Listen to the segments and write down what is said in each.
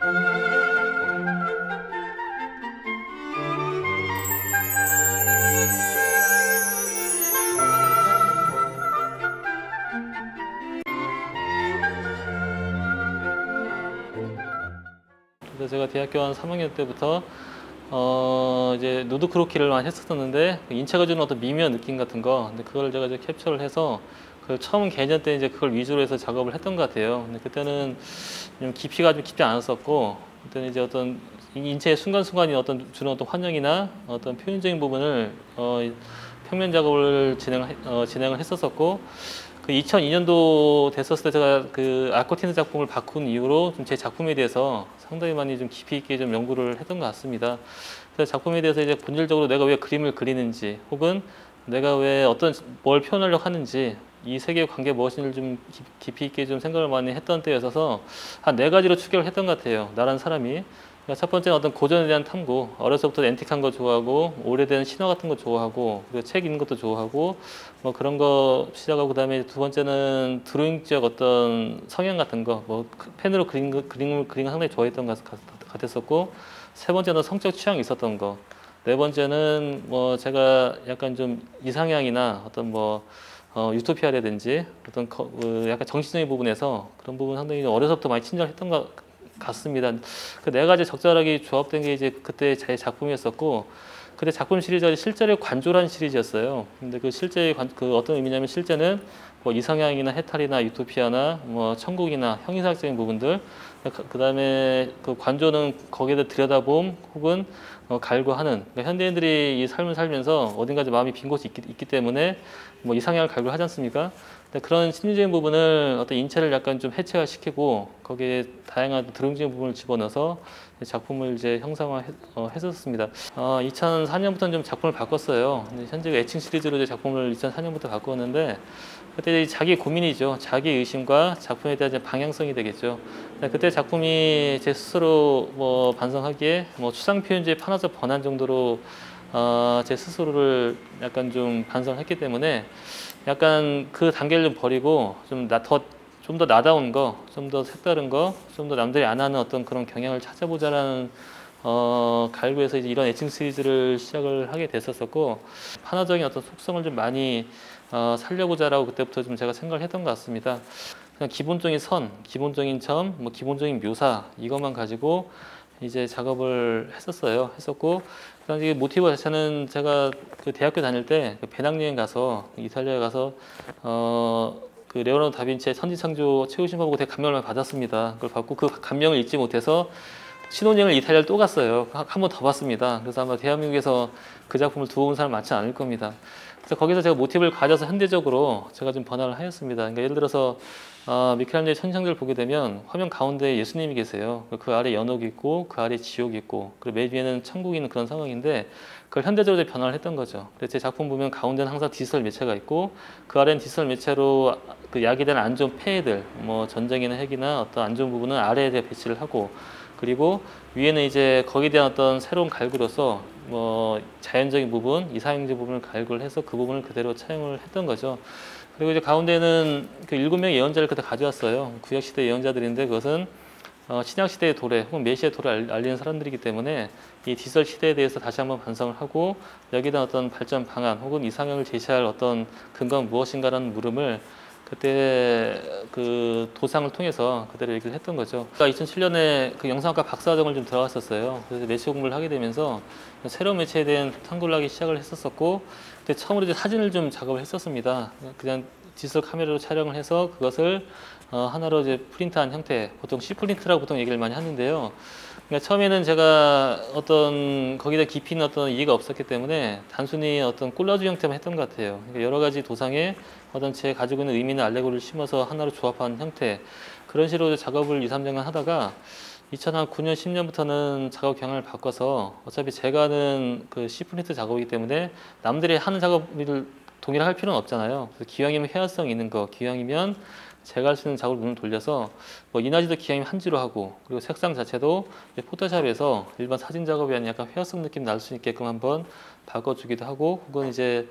그래서 제가 대학교 한 3학년 때부터 이제 누드 크로키를 많이 했었는데 인체가 주는 어떤 미묘한 느낌 같은 거, 근데 그걸 제가 이제 캡처를 해서 그 처음 개년 때 이제 그걸 위주로 해서 작업을 했던 것 같아요. 근데 그때는 좀 깊이가 좀 깊지 않았었고, 그때는 이제 어떤 인체의 순간순간이 어떤 주는 어떤 환영이나 어떤 표현적인 부분을 평면 작업을 진행을 했었었고, 그 2002년도 됐었을 때 제가 그 아코티드 작품을 바꾼 이후로 좀 제 작품에 대해서 상당히 많이 좀 깊이 있게 좀 연구를 했던 것 같습니다. 그래서 작품에 대해서 이제 본질적으로 내가 왜 그림을 그리는지, 혹은 내가 왜 뭘 표현하려고 하는지, 이 세 개의 관계 무엇인지를 좀 깊이 있게 좀 생각을 많이 했던 때였어서 한 네 가지로 추격을 했던 것 같아요. 나란 사람이. 그러니까 첫 번째는 어떤 고전에 대한 탐구. 어려서부터 앤틱한 거 좋아하고, 오래된 신화 같은 거 좋아하고, 그리고 책 읽는 것도 좋아하고, 뭐 그런 거 시작하고, 그다음에 두 번째는 드로잉적 어떤 성향 같은 거, 뭐 펜으로 그림을 상당히 좋아했던 것 같았었고, 세 번째는 성적 취향이 있었던 거, 네 번째는 뭐 제가 약간 좀 이상향이나 어떤 뭐 유토피아라든지 어떤 약간 정신적인 부분에서 그런 부분 상당히 어려서부터 많이 친절했던 것 같습니다. 그 네 가지 적절하게 조합된 게 이제 그때 제 작품이었었고, 그때 작품 시리즈가 실제로 관조란 시리즈였어요. 근데 그 실제 그 어떤 의미냐면, 실제는 뭐 이상향이나 해탈이나 유토피아나 뭐 천국이나 형이상학적인 부분들, 그다음에 그 관조는 거기에다 들여다봄 혹은 갈구하는, 그러니까 현대인들이 이 삶을 살면서 어딘가 마음이 빈 곳이 있기 때문에 뭐 이상향을 갈구를 하지 않습니까? 그런 심리적인 부분을 어떤 인체를 약간 좀 해체화시키고 거기에 다양한 드럼적인 부분을 집어넣어서 작품을 이제 형상화했었습니다. 2004년부터는 좀 작품을 바꿨어요. 현재 애칭 시리즈로 이제 작품을 2004년부터 바꾸었는데, 그때 자기 고민이죠. 자기 의심과 작품에 대한 이제 방향성이 되겠죠. 그때 작품이 제 스스로 뭐 반성하기에 뭐 추상 표현주의 판화적 번안 정도로 제 스스로를 약간 좀 반성을 했기 때문에 약간 그 단계를 좀 버리고 좀 더 나다운 거, 좀 더 색다른 거, 좀 더 남들이 안 하는 어떤 그런 경향을 찾아보자라는 갈구해서 이제 이런 애칭 시리즈를 시작을 하게 됐었고, 판화적인 어떤 속성을 좀 많이 살려보자라고 그때부터 좀 제가 생각을 했던 것 같습니다. 그냥 기본적인 선, 기본적인 점, 뭐 기본적인 묘사, 이것만 가지고 이제 작업을 했었고, 그다음에 모티브 자체는 제가 그 대학교 다닐 때 배낭여행 가서 이탈리아에 가서 그 레오나르도 다빈치의 천지창조 최후신화 보고 되게 감명을 많이 받았습니다. 그걸 받고 그 감명을 잊지 못해서 신혼여행을 이탈리아를 또 갔어요. 한 번 더 봤습니다. 그래서 아마 대한민국에서 그 작품을 두고 온 사람 많지 않을 겁니다. 그래서 거기서 제가 모티브를 가져서 현대적으로 제가 좀 번안을 하였습니다. 그러니까 예를 들어서 미켈란젤로의 천지창조를 보게 되면 화면 가운데 예수님이 계세요. 그 아래 연옥이 있고 그 아래 지옥이 있고, 그리고 맨 위에는 천국이 있는 그런 상황인데, 그걸 현대적으로 변화를 했던 거죠. 그래서 제 작품 보면 가운데는 항상 디지털 매체가 있고, 그 아래는 디지털 매체로 그 야기된 안 좋은 폐해들, 뭐 전쟁이나 핵이나 어떤 안 좋은 부분은 아래에 배치를 하고, 그리고 위에는 이제 거기에 대한 어떤 새로운 갈구로서 뭐 자연적인 부분, 이상형적 부분을 갈구를 해서 그 부분을 그대로 차용을 했던 거죠. 그리고 이제 가운데는 그 7명의 예언자를 그때 가져왔어요. 구약 시대 예언자들인데, 그것은 신약 시대의 도래 혹은 메시아의 도래를 알리는 사람들이기 때문에 이 디지털 시대에 대해서 다시 한번 반성을 하고, 여기에 대한 어떤 발전 방안 혹은 이상형을 제시할 어떤 근거는 무엇인가라는 물음을 그때 그 도상을 통해서 그대로 얘기를 했던 거죠. 2007년에 그 영상학과 박사과정을 좀 들어갔었어요. 그래서 매체 공부를 하게 되면서 새로운 매체에 대한 탐구를 하기 시작을 했었고, 그때 처음으로 이제 사진을 좀 작업을 했었습니다. 그냥 디지털 카메라로 촬영을 해서 그것을 하나로 이제 프린트한 형태, 보통 C 프린트라고 보통 얘기를 많이 하는데요. 그러니까 처음에는 제가 어떤 거기다 깊이 있는 어떤 이해가 없었기 때문에 단순히 어떤 콜라주 형태만 했던 것 같아요. 그러니까 여러 가지 도상에 어떤 제 가지고 있는 의미나 알레고리를 심어서 하나로 조합한 형태, 그런 식으로 작업을 2, 3년간 하다가 2009년, 10년부터는 작업 경향을 바꿔서, 어차피 제가 하는 그 C 프린트 작업이기 때문에 남들이 하는 작업을 동일할 필요는 없잖아요. 그래서 기왕이면 해화성 있는 거, 기왕이면 제가 할 수 있는 작업을 눈을 돌려서 뭐 이나지도 기왕이면 한지로 하고, 그리고 색상 자체도 포토샵에서 일반 사진 작업이 아닌 약간 회화성 느낌 날 수 있게끔 한번 바꿔주기도 하고, 혹은 이제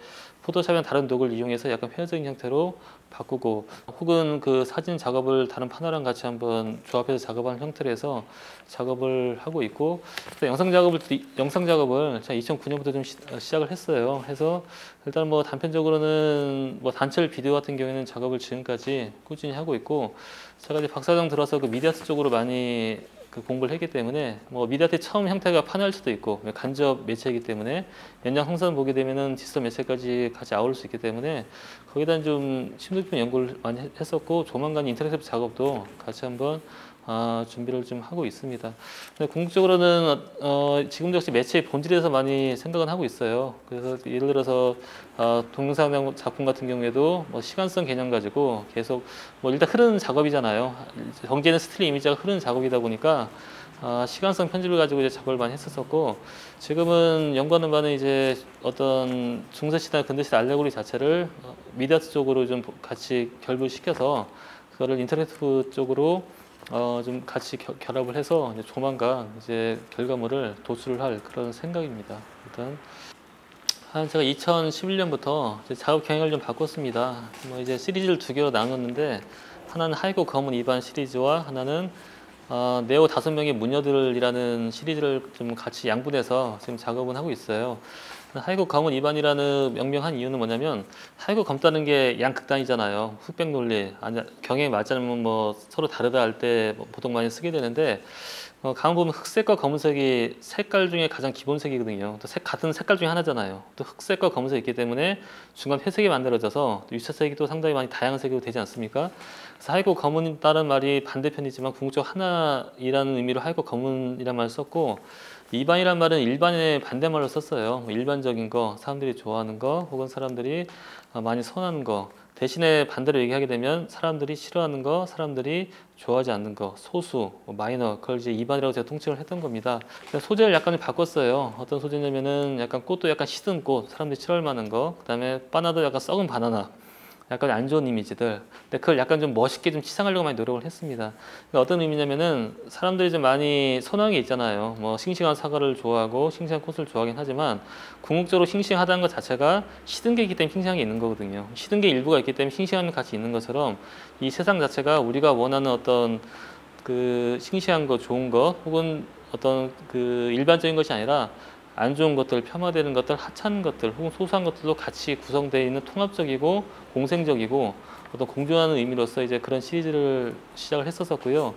포토샵이나 다른 도구를 이용해서 약간 회화적인 형태로 바꾸고, 혹은 그 사진 작업을 다른 파너랑 같이 한번 조합해서 작업하는 형태로 해서 작업을 하고 있고, 또 영상 작업을 제가 2009년부터 좀 시작을 했어요. 해서 일단 뭐 단편적으로는 뭐 단철 비디오 같은 경우에는 작업을 지금까지 꾸준히 하고 있고, 제가 이제 박사과정 들어서 그 미디어아트 쪽으로 많이 그 공부를 했기 때문에, 뭐 미디어아트 처음 형태가 판화일 수도 있고 간접 매체이기 때문에 연장 성산 보게 되면은 디지털 매체까지 같이 아울 수 있기 때문에 거기에 대한 좀 심도 깊은 연구를 많이 했었고, 조만간 인터랙티브 작업도 같이 한번 준비를 좀 하고 있습니다. 근데 궁극적으로는 지금도 역시 매체의 본질에 대해서 많이 생각은 하고 있어요. 그래서 예를 들어서 동영상 작품 같은 경우에도 뭐 시간성 개념 가지고 계속 뭐 일단 흐르는 작업이잖아요. 정제는 스틸 이미지가 흐르는 작업이다 보니까 시간성 편집을 가지고 이제 작업을 많이 했었었고, 지금은 연구하는 바는 이제 어떤 중세시대나 근대시대 알레고리 자체를 미디어아트 쪽으로 좀 같이 결부시켜서 그거를 인터랙티브 쪽으로 좀 같이 결합을 해서 이제 조만간 이제 결과물을 도출을 할 그런 생각입니다. 일단 제가 2011년부터 작업 경향을 좀 바꿨습니다. 뭐 이제 시리즈를 두 개로 나눴는데, 하나는 하이고 검은 이반 시리즈와 하나는 네오 5명의 무녀들이라는 시리즈를 좀 같이 양분해서 지금 작업은 하고 있어요. 하이고 검은 이반이라는 명명한 이유는 뭐냐면, 하이고 검다는 게 양극단이잖아요. 흑백 논리, 경향이 맞지 않으면 뭐 서로 다르다 할 때 보통 많이 쓰게 되는데, 가만 보면 흑색과 검은색이 색깔 중에 가장 기본색이거든요. 또 같은 색깔 중에 하나잖아요. 또 흑색과 검은색이 있기 때문에 중간 회색이 만들어져서 또 유사색이 또 상당히 많이 다양한 색으로 되지 않습니까? 그래서 하이고 검은이라는 말이 반대편이지만 궁극적으로 하나이라는 의미로 하이고 검은이라는 말을 썼고, 이반이란 말은 일반의 반대말로 썼어요. 뭐 일반적인 거, 사람들이 좋아하는 거, 혹은 사람들이 많이 선호하는 거. 대신에 반대로 얘기하게 되면 사람들이 싫어하는 거, 사람들이 좋아하지 않는 거, 소수, 마이너, 그걸 이제 이반이라고 제가 통칭을 했던 겁니다. 소재를 약간 바꿨어요. 어떤 소재냐면은 약간 꽃도 약간 시든 꽃, 사람들이 싫어할 만한 거, 그다음에 바나나도 약간 썩은 바나나, 약간 안 좋은 이미지들. 근데 그걸 약간 좀 멋있게 좀 치상하려고 많이 노력을 했습니다. 그러니까 어떤 의미냐면은, 사람들이 좀 많이 선호한 게 있잖아요. 뭐 싱싱한 사과를 좋아하고 싱싱한 꽃을 좋아하긴 하지만, 궁극적으로 싱싱하다는 것 자체가 시든 게 있기 때문에 싱싱한 게 있는 거거든요. 시든 게 일부가 있기 때문에 싱싱함이 같이 있는 것처럼, 이 세상 자체가 우리가 원하는 어떤 그 싱싱한 거, 좋은 거, 혹은 어떤 그 일반적인 것이 아니라 안 좋은 것들, 폄하되는 것들, 하찮은 것들, 혹은 소소한 것들도 같이 구성되어 있는 통합적이고 공생적이고 어떤 공존하는 의미로서 이제 그런 시리즈를 시작을 했었고요.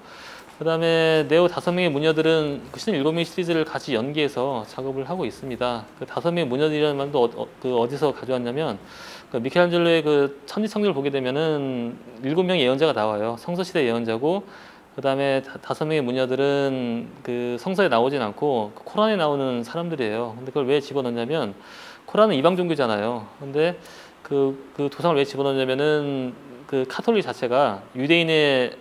그 다음에 네오 5명의 무녀들은 그 시즌 7명의 시리즈를 같이 연계해서 작업을 하고 있습니다. 그 5명의 무녀들이라는 말도 어디서 가져왔냐면, 그 미켈란젤로의 그 천지창조를 보게 되면은 7명의 예언자가 나와요. 성서시대 예언자고, 그 다음에 5명의 무녀들은 그 성서에 나오진 않고 그 코란에 나오는 사람들이에요. 근데 그걸 왜 집어넣냐면, 코란은 이방 종교잖아요. 근데 그 도상을 왜 집어넣냐면은, 그 카톨릭 자체가 유대인의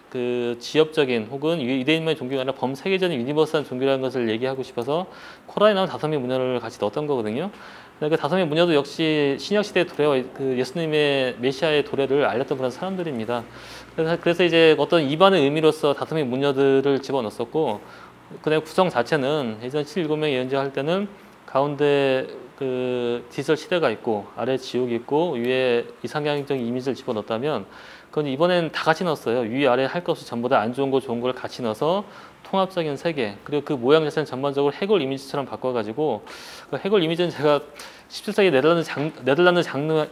그 지역적인 혹은 유대인만의 종교가 아니라 범세계적인 유니버스한 종교라는 것을 얘기하고 싶어서 코란에 나온 5명의 무녀를 같이 넣었던 거거든요. 그 5명의 무녀도 역시 신약시대의 도래와 그 예수님의 메시아의 도래를 알렸던 그런 사람들입니다. 그래서 이제 어떤 이반의 의미로서 5명의 무녀들을 집어넣었었고, 그다음에 구성 자체는 예전 7명의 예언자 할 때는 가운데 그 디지털 시대가 있고 아래 지옥이 있고 위에 이상향적인 이미지를 집어넣었다면, 그건 이번엔 다 같이 넣었어요. 위 아래 할 것 없이 전부 다 안 좋은 거 좋은 걸 같이 넣어서 통합적인 세계, 그리고 그 모양 자체는 전반적으로 해골 이미지처럼 바꿔가지고, 그 해골 이미지는 제가 17세기 네덜란드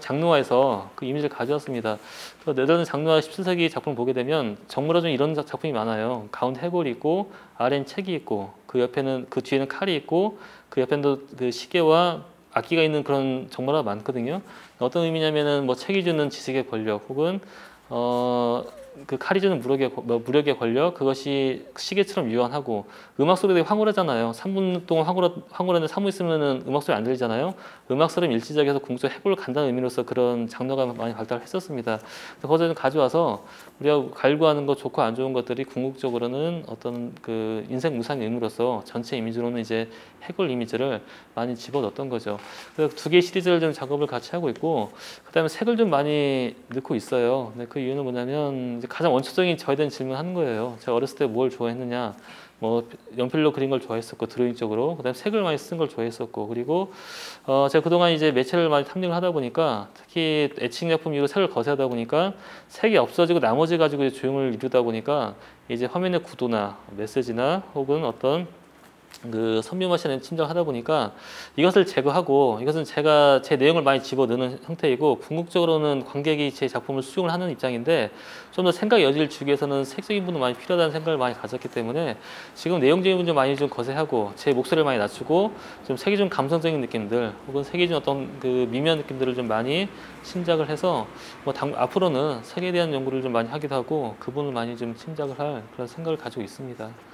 장르화에서 그 이미지를 가져왔습니다. 그 네덜란드 장르화 17세기 작품을 보게 되면 정말로 좀 이런 작품이 많아요. 가운데 해골이 있고 아래는 책이 있고 그 옆에는, 그 뒤에는 칼이 있고 그 옆에는 그 시계와 악기가 있는 그런 정말로 많거든요. 어떤 의미냐면은 뭐 책이 주는 지식의 권력, 혹은 그 칼이 주는 무력의 권력, 그것이 시계처럼 유한하고, 음악 소리도 되게 황홀하잖아요. 3분 동안 황홀한데 사무 있으면은 음악 소리 안 들리잖아요. 음악 소리 일지적에서 궁극적 해골을 간다는 의미로서 그런 장르가 많이 발달했었습니다. 그것을 좀 가져와서 우리가 갈구하는 것, 좋고 안 좋은 것들이 궁극적으로는 어떤 그 인생 무상의 의미로서 전체 이미지로는 이제 해골 이미지를 많이 집어넣었던 거죠. 그래서 2개의 시리즈를 좀 작업을 같이 하고 있고, 그다음에 색을 좀 많이 넣고 있어요. 근데 그 이유는 뭐냐면, 이제 가장 원초적인 저에 대한 질문하는 거예요. 제가 어렸을 때 뭘 좋아했느냐? 뭐 연필로 그린 걸 좋아했었고 드로잉적으로, 그다음에 색을 많이 쓴 걸 좋아했었고, 그리고 제가 그동안 이제 매체를 많이 탐색을 하다 보니까 특히 애칭 작품 이후로 색을 거세하다 보니까 색이 없어지고 나머지 가지고 이제 조형을 이루다 보니까 이제 화면의 구도나 메시지나 혹은 어떤 그 선묘맛이 침작을 하다 보니까 이것을 제거하고, 이것은 제가 제 내용을 많이 집어넣는 형태이고 궁극적으로는 관객이 제 작품을 수용을 하는 입장인데, 좀 더 생각 여지를 주기 위해서는 색적인 부분도 많이 필요하다는 생각을 많이 가졌기 때문에 지금 내용적인 부분 좀 많이 좀 거세하고 제 목소리를 많이 낮추고 좀 색이 좀 감성적인 느낌들 혹은 색이 좀 어떤 그 미묘한 느낌들을 좀 많이 침작을 해서 앞으로는 색에 대한 연구를 좀 많이 하기도 하고 그 부분을 많이 좀 침작을 할 그런 생각을 가지고 있습니다.